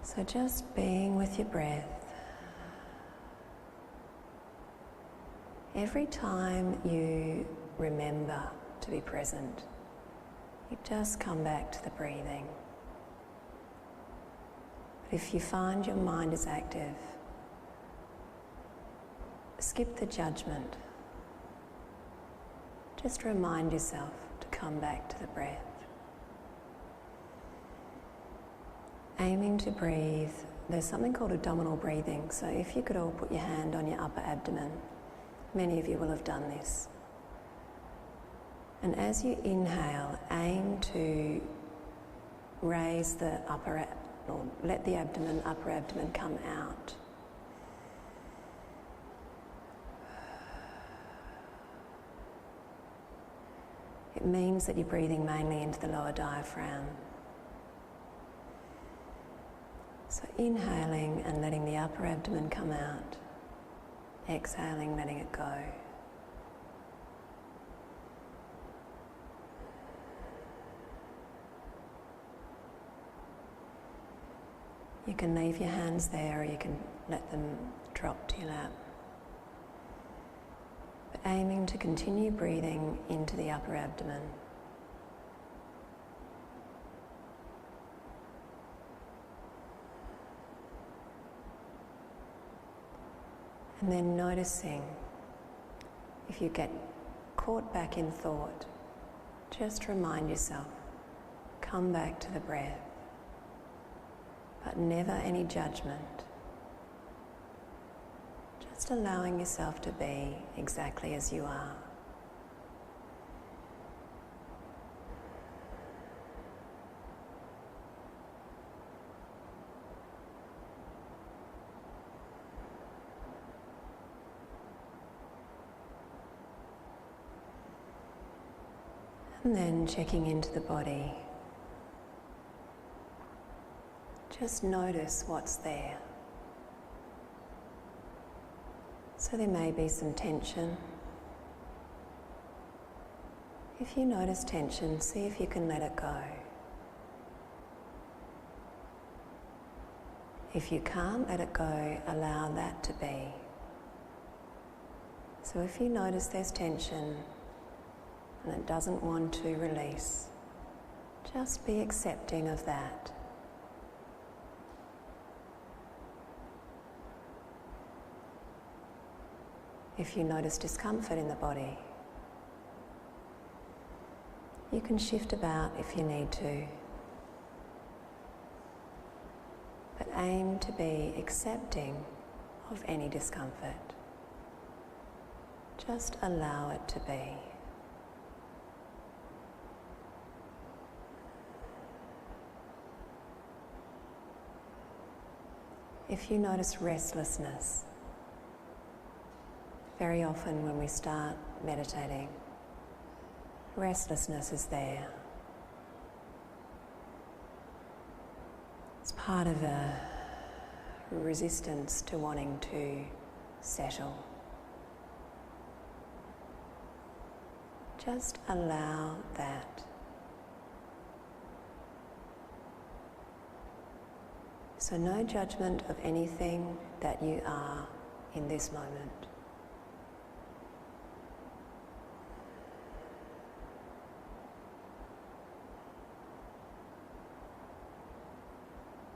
So just being with your breath. Every time you remember to be present, you just come back to the breathing. But if you find your mind is active, skip the judgment. Just remind yourself to come back to the breath. Aiming to breathe, there's something called abdominal breathing, so if you could all put your hand on your upper abdomen, many of you will have done this. And as you inhale, aim to raise the or let the upper abdomen come out. It means that you're breathing mainly into the lower diaphragm. So inhaling and letting the upper abdomen come out, exhaling, letting it go. You can leave your hands there or you can let them drop to your lap. But aiming to continue breathing into the upper abdomen. And then noticing if you get caught back in thought, just remind yourself, come back to the breath, but never any judgment. Just allowing yourself to be exactly as you are. And then checking into the body. Just notice what's there. So there may be some tension. If you notice tension, see if you can let it go. If you can't let it go, allow that to be. So if you notice there's tension and it doesn't want to release, just be accepting of that. If you notice discomfort in the body, you can shift about if you need to, but aim to be accepting of any discomfort. Just allow it to be. If you notice restlessness, very often when we start meditating, restlessness is there. It's part of a resistance to wanting to settle. Just allow that. So no judgment of anything that you are in this moment.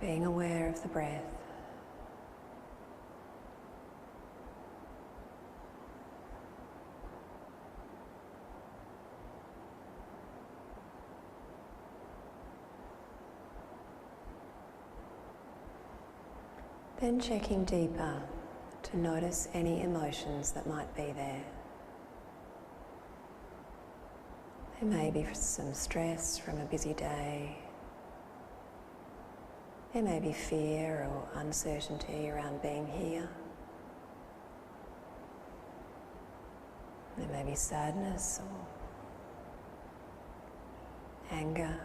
Being aware of the breath. Then checking deeper to notice any emotions that might be there. There may be some stress from a busy day. There may be fear or uncertainty around being here. There may be sadness or anger,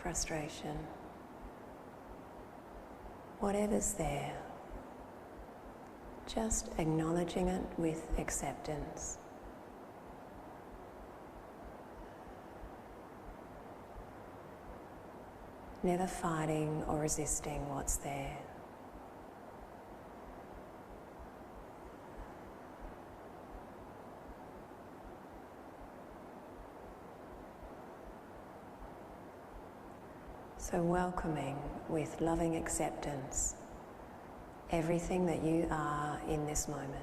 frustration. Whatever's there, just acknowledging it with acceptance. never fighting or resisting what's there. So welcoming with loving acceptance everything that you are in this moment.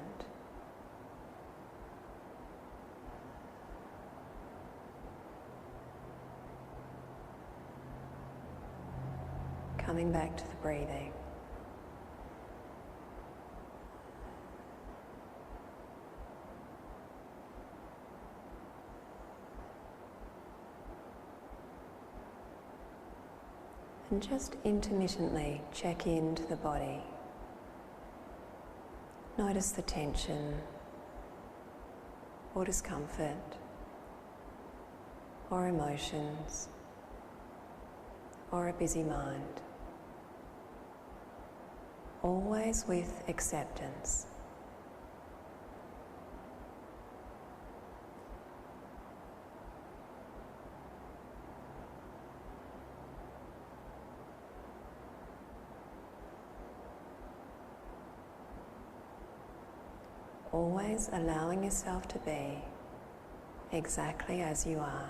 Coming back to the breathing. And just intermittently check into the body. Notice the tension or discomfort or emotions or a busy mind. Always with acceptance. Always allowing yourself to be exactly as you are.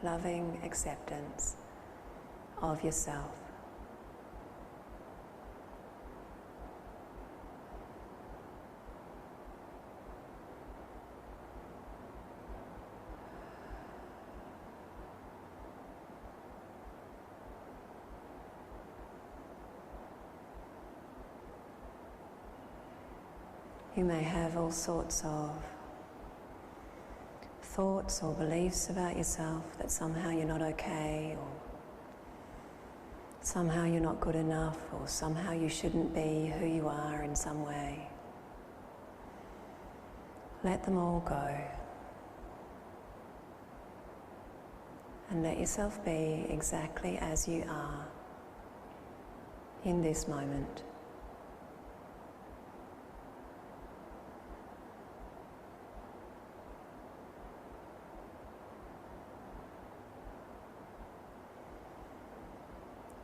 Loving acceptance of yourself. You may have all sorts of thoughts or beliefs about yourself that somehow you're not okay, or somehow you're not good enough, or somehow you shouldn't be who you are in some way. Let them all go. And let yourself be exactly as you are in this moment.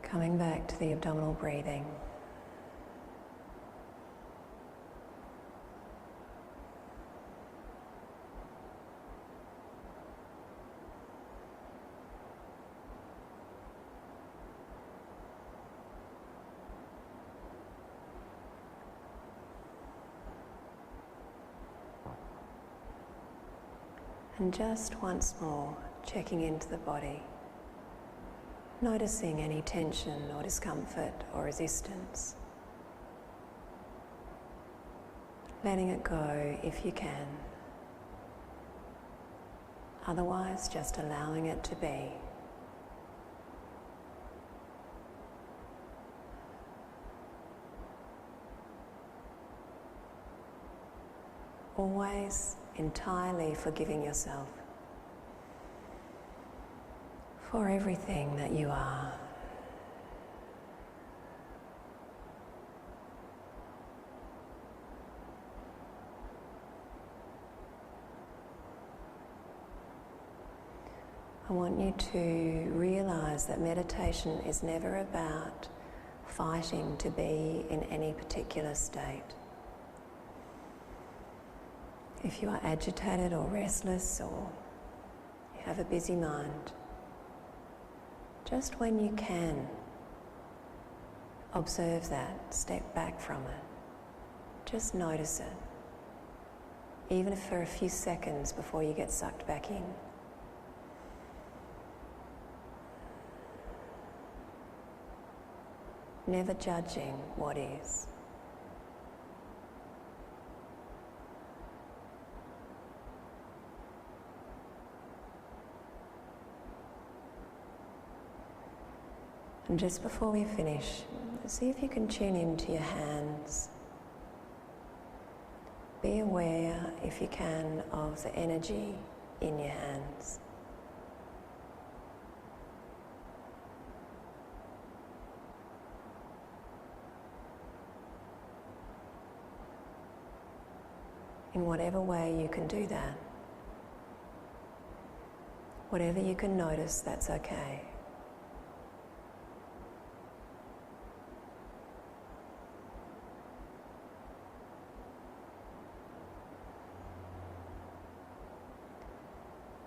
Coming back to the abdominal breathing. And just once more, checking into the body. Noticing any tension or discomfort or resistance. Letting it go if you can. Otherwise, just allowing it to be. Always entirely forgiving yourself for everything that you are. I want you to realize that meditation is never about fighting to be in any particular state. If you are agitated or restless or you have a busy mind, just when you can, observe that, step back from it. Just notice it, even if for a few seconds before you get sucked back in. Never judging what is. And just before we finish, see if you can tune into your hands. Be aware, if you can, of the energy in your hands. in whatever way you can do that. Whatever you can notice, that's okay.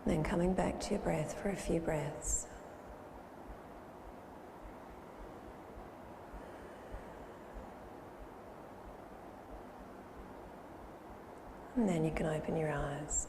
Then coming back to your breath for a few breaths. And then you can open your eyes.